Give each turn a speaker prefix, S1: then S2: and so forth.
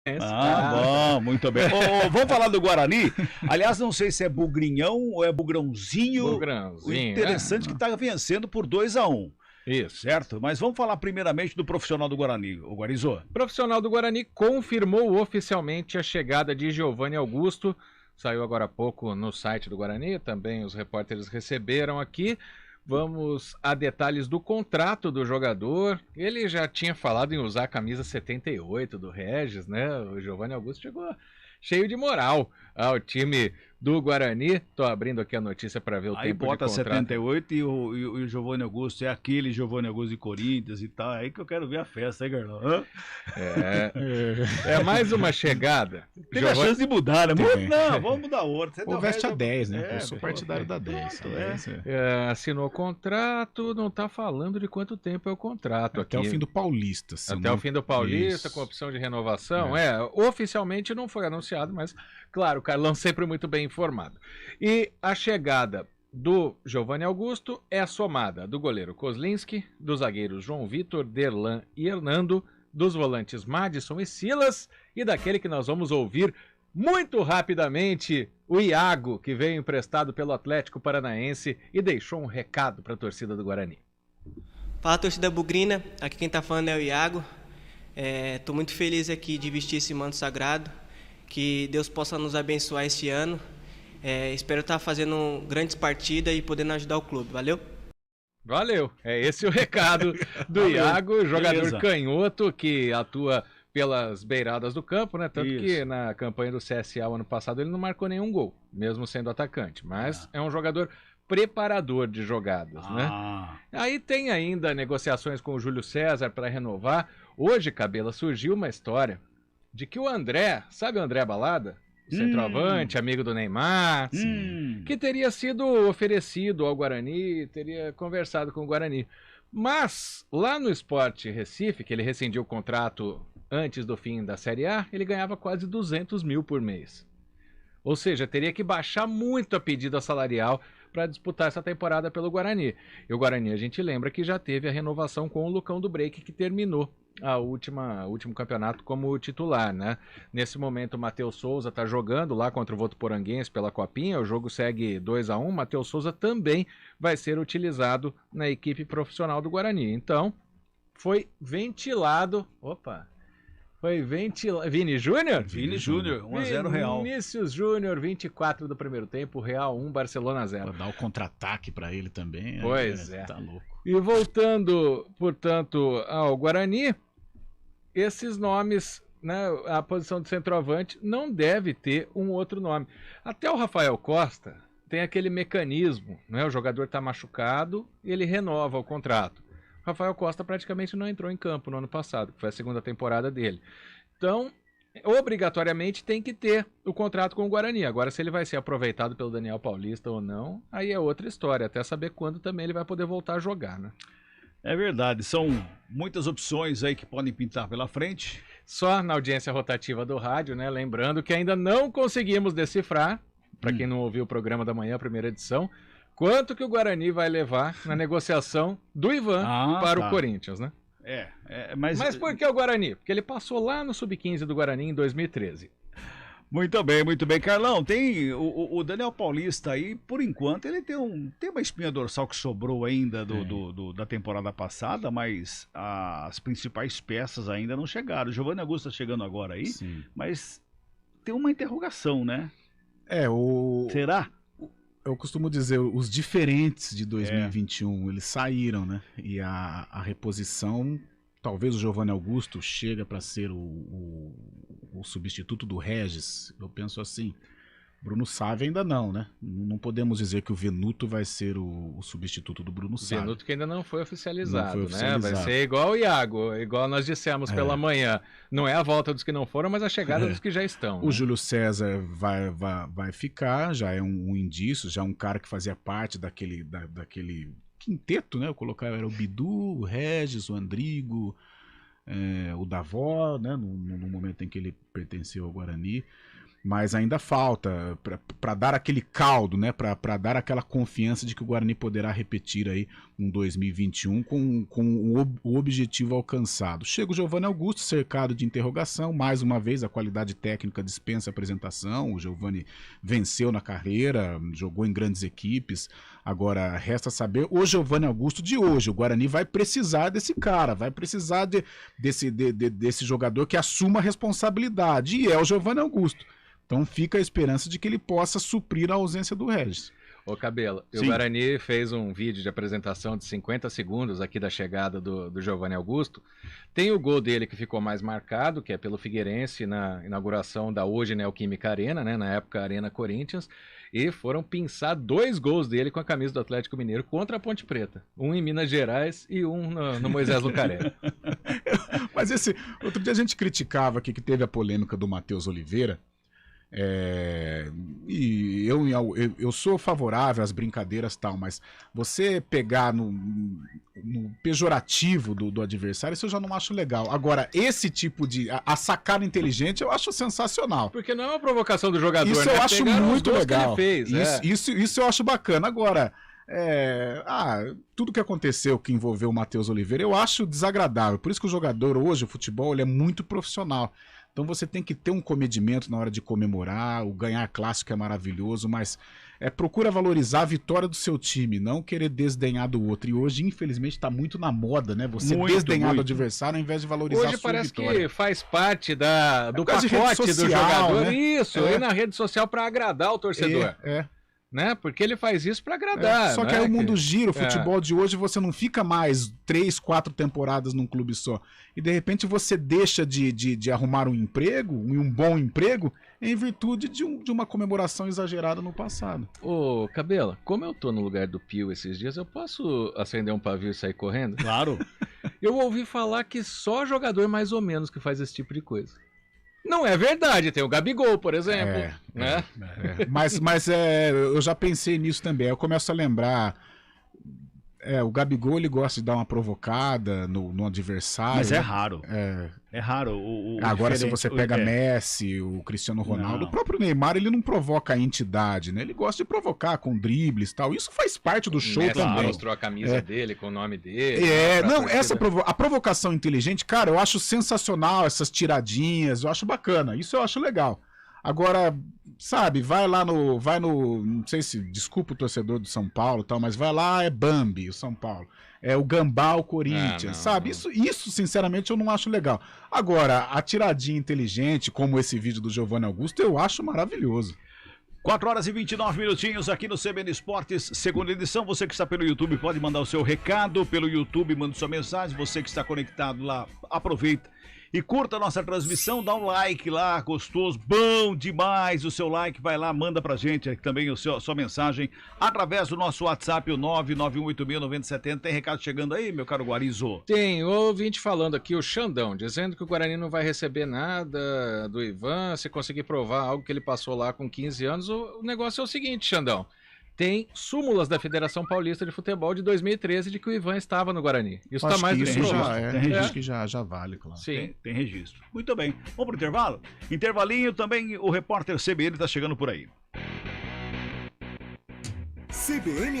S1: Bom, muito bem. Vamos falar do Guarani? Aliás, não sei se é Bugrinhão ou é Bugrãozinho. O interessante é que está vencendo por 2-1.
S2: Isso.
S1: Certo? Mas vamos falar primeiramente do profissional do Guarani, o Guarizô.
S2: O profissional do Guarani confirmou oficialmente a chegada de Giovanni Augusto. Saiu agora há pouco no site do Guarani, também os repórteres receberam aqui. Vamos a detalhes do contrato do jogador. Ele já tinha falado em usar a camisa 78 do Regis, né? O Giovanni Augusto chegou cheio de moral ao time do Guarani. Tô abrindo aqui a notícia para ver o tempo de contrato.
S1: Aí bota 78 e o Giovanni Augusto é aquele Giovanni Augusto de Corinthians e tal. É aí que eu quero ver a festa, hein, Carlão?
S2: É mais uma chegada.
S1: Teve a chance de mudar, né? Não, vamos mudar outra.
S3: Ou veste a 10, né? Eu sou partidário da 10.
S2: Assinou o contrato, não tá falando de quanto tempo é o contrato
S3: até
S2: aqui.
S3: O fim do Paulista.
S2: Até o fim do Paulista, com opção de renovação. Oficialmente não foi anunciado, mas, claro, o Carlão sempre muito bem informado. E a chegada do Giovanni Augusto é somada do goleiro Kozlinski, dos zagueiros João Vitor, Derlan e Hernando, dos volantes Madison e Silas, e daquele que nós vamos ouvir muito rapidamente, o Iago, que veio emprestado pelo Atlético Paranaense e deixou um recado para a torcida do Guarani.
S4: Fala, torcida bugrina, aqui quem tá falando é o Iago. Tô muito feliz aqui de vestir esse manto sagrado, que Deus possa nos abençoar esse ano. Espero estar fazendo grandes partidas e podendo ajudar o clube. Valeu?
S2: Valeu. É esse o recado do Iago, jogador canhoto que atua pelas beiradas do campo, né? Tanto que na campanha do CSA o ano passado ele não marcou nenhum gol, mesmo sendo atacante. Mas é um jogador preparador de jogadas, né? Aí tem ainda negociações com o Júlio César para renovar. Hoje, Cabela, surgiu uma história de que o André, sabe o André Balada? Centroavante, amigo do Neymar, que teria sido oferecido ao Guarani, teria conversado com o Guarani. Mas, lá no Sport Recife, que ele rescindiu o contrato antes do fim da Série A, ele ganhava quase 200 mil por mês. Ou seja, teria que baixar muito a pedida salarial para disputar essa temporada pelo Guarani. E o Guarani, a gente lembra que já teve a renovação com o Lucão do Break, que terminou o último campeonato como titular, né? Nesse momento o Matheus Souza está jogando lá contra o Votuporanguense pela Copinha, o jogo segue 2-1, Matheus Souza também vai ser utilizado na equipe profissional do Guarani. Então, foi ventilado... Vini Júnior?
S1: Vini Júnior, 1-0 Real.
S2: Vinícius Júnior, 24 do primeiro tempo, Real 1, Barcelona 0.
S3: Pra dar o contra-ataque pra ele também.
S2: Pois é.
S3: Tá louco.
S2: E voltando, portanto, ao Guarani, esses nomes, né, a posição de centroavante não deve ter um outro nome. Até o Rafael Costa tem aquele mecanismo, né? O jogador tá machucado e ele renova o contrato. Rafael Costa praticamente não entrou em campo no ano passado, que foi a segunda temporada dele. Então, obrigatoriamente tem que ter o contrato com o Guarani. Agora, se ele vai ser aproveitado pelo Daniel Paulista ou não, aí é outra história, até saber quando também ele vai poder voltar a jogar, né?
S1: É verdade, são muitas opções aí que podem pintar pela frente.
S2: Só na audiência rotativa do rádio, né? Lembrando que ainda não conseguimos decifrar, para quem não ouviu o programa da manhã, a primeira edição, quanto que o Guarani vai levar na negociação do Ivan para o Corinthians, né? Mas por que o Guarani? Porque ele passou lá no Sub-15 do Guarani em 2013.
S1: Muito bem, muito bem. Carlão, tem o Daniel Paulista aí, por enquanto, ele tem uma espinha dorsal que sobrou ainda da temporada passada, mas as principais peças ainda não chegaram. O Giovanni Augusto está chegando agora aí, mas tem uma interrogação, né? Será?
S3: Eu costumo dizer, os diferentes de 2021, eles saíram, né? E a reposição, talvez o Giovanni Augusto chega para ser o substituto do Regis. Eu penso assim, Bruno Sávio ainda não, né? Não podemos dizer que o Venuto vai ser o substituto do Bruno Sávio.
S2: Venuto que ainda não foi oficializado, né? Vai ser igual o Iago, igual nós dissemos pela manhã. Não é a volta dos que não foram, mas a chegada dos que já estão.
S3: O Júlio César vai ficar, já é um indício, já é um cara que fazia parte daquele quinteto, né? Eu colocava, era o Bidu, o Regis, o Andrigo, o Davó, né? No momento em que ele pertenceu ao Guarani. mas ainda falta para dar aquele caldo, né? Para dar aquela confiança de que o Guarani poderá repetir aí um 2021 com o objetivo alcançado. Chega o Giovanni Augusto, cercado de interrogação, mais uma vez a qualidade técnica dispensa apresentação, o Giovanni venceu na carreira, jogou em grandes equipes, agora resta saber o Giovanni Augusto de hoje. O Guarani vai precisar desse cara, vai precisar desse jogador que assuma a responsabilidade, e é o Giovanni Augusto. Então fica a esperança de que ele possa suprir a ausência do Regis.
S2: Ô Cabelo, o Guarani fez um vídeo de apresentação de 50 segundos aqui da chegada do Giovanni Augusto. Tem o gol dele que ficou mais marcado, que é pelo Figueirense na inauguração da hoje Neoquímica Arena, né, na época Arena Corinthians, e foram pinçar 2 gols dele com a camisa do Atlético Mineiro contra a Ponte Preta. Um em Minas Gerais e um no Moisés Lucarelli.
S3: Mas outro dia a gente criticava aqui que teve a polêmica do Matheus Oliveira. E eu sou favorável às brincadeiras e tal, mas você pegar no pejorativo do adversário, isso eu já não acho legal. Agora, esse tipo de a sacada inteligente eu acho sensacional.
S2: Porque não é uma provocação do jogador,
S3: isso
S2: né?
S3: Eu acho muito legal.
S2: Isso
S3: eu acho bacana. Agora, tudo que aconteceu que envolveu o Matheus Oliveira eu acho desagradável. Por isso que o jogador hoje, o futebol, ele é muito profissional. Então você tem que ter um comedimento na hora de comemorar, o ganhar clássico é maravilhoso, mas procura valorizar a vitória do seu time, não querer desdenhar do outro. E hoje, infelizmente, está muito na moda, né? Você desdenhar do adversário ao invés de valorizar a sua vitória.
S2: Hoje parece que faz parte do pacote do jogador, né? Isso, ir na rede social para agradar o torcedor. Né? Porque ele faz isso para agradar.
S3: Só que aí o mundo gira, o futebol de hoje você não fica mais 3, 4 temporadas num clube só. E de repente você deixa de arrumar um emprego, um bom emprego, em virtude de uma comemoração exagerada no passado.
S2: Ô, Cabela, como eu tô no lugar do Pio esses dias, eu posso acender um pavio e sair correndo?
S1: Claro.
S2: Eu ouvi falar que só jogador mais ou menos que faz esse tipo de coisa. Não é verdade, tem o Gabigol, por exemplo. Né?
S3: Mas eu já pensei nisso também. Eu começo a lembrar. O Gabigol ele gosta de dar uma provocada no adversário.
S1: Mas é raro. É raro.
S3: Agora, se você pega Messi, o Cristiano Ronaldo, o próprio Neymar, ele não provoca a entidade, né? Ele gosta de provocar com dribles e tal. Isso faz parte do show
S2: Messi
S3: também.
S2: Mostrou a camisa dele com o nome dele.
S3: A provocação inteligente, cara, eu acho sensacional essas tiradinhas, eu acho bacana. Isso eu acho legal. Agora, sabe, vai no, não sei se, desculpa o torcedor do São Paulo e tal, mas vai lá, é Bambi, o São Paulo. É o Gambá, o Corinthians, sabe? Isso, sinceramente, eu não acho legal. Agora, a tiradinha inteligente, como esse vídeo do Giovanni Augusto, eu acho maravilhoso.
S1: 4 horas e 29 minutinhos aqui no CBN Esportes, segunda edição. Você que está pelo YouTube pode mandar o seu recado pelo YouTube, manda sua mensagem. Você que está conectado lá, aproveita e curta a nossa transmissão, dá um like lá, gostoso, bom demais. O seu like, vai lá, manda pra gente aqui também a sua mensagem através do nosso WhatsApp, o 991869070. Tem recado chegando aí, meu caro Guarizo?
S2: Tem, o ouvinte falando aqui, o Xandão, dizendo que o Guarani não vai receber nada do Ivan, se conseguir provar algo que ele passou lá com 15 anos. O negócio é o seguinte, Xandão. Tem súmulas da Federação Paulista de Futebol de 2013 de que o Ivan estava no Guarani. Isso está mais do que provado.
S3: Tem registro que já vale, claro.
S1: Sim, tem registro. Muito bem. Vamos pro intervalo? Intervalinho também, o repórter CBN está chegando por aí.
S5: CBN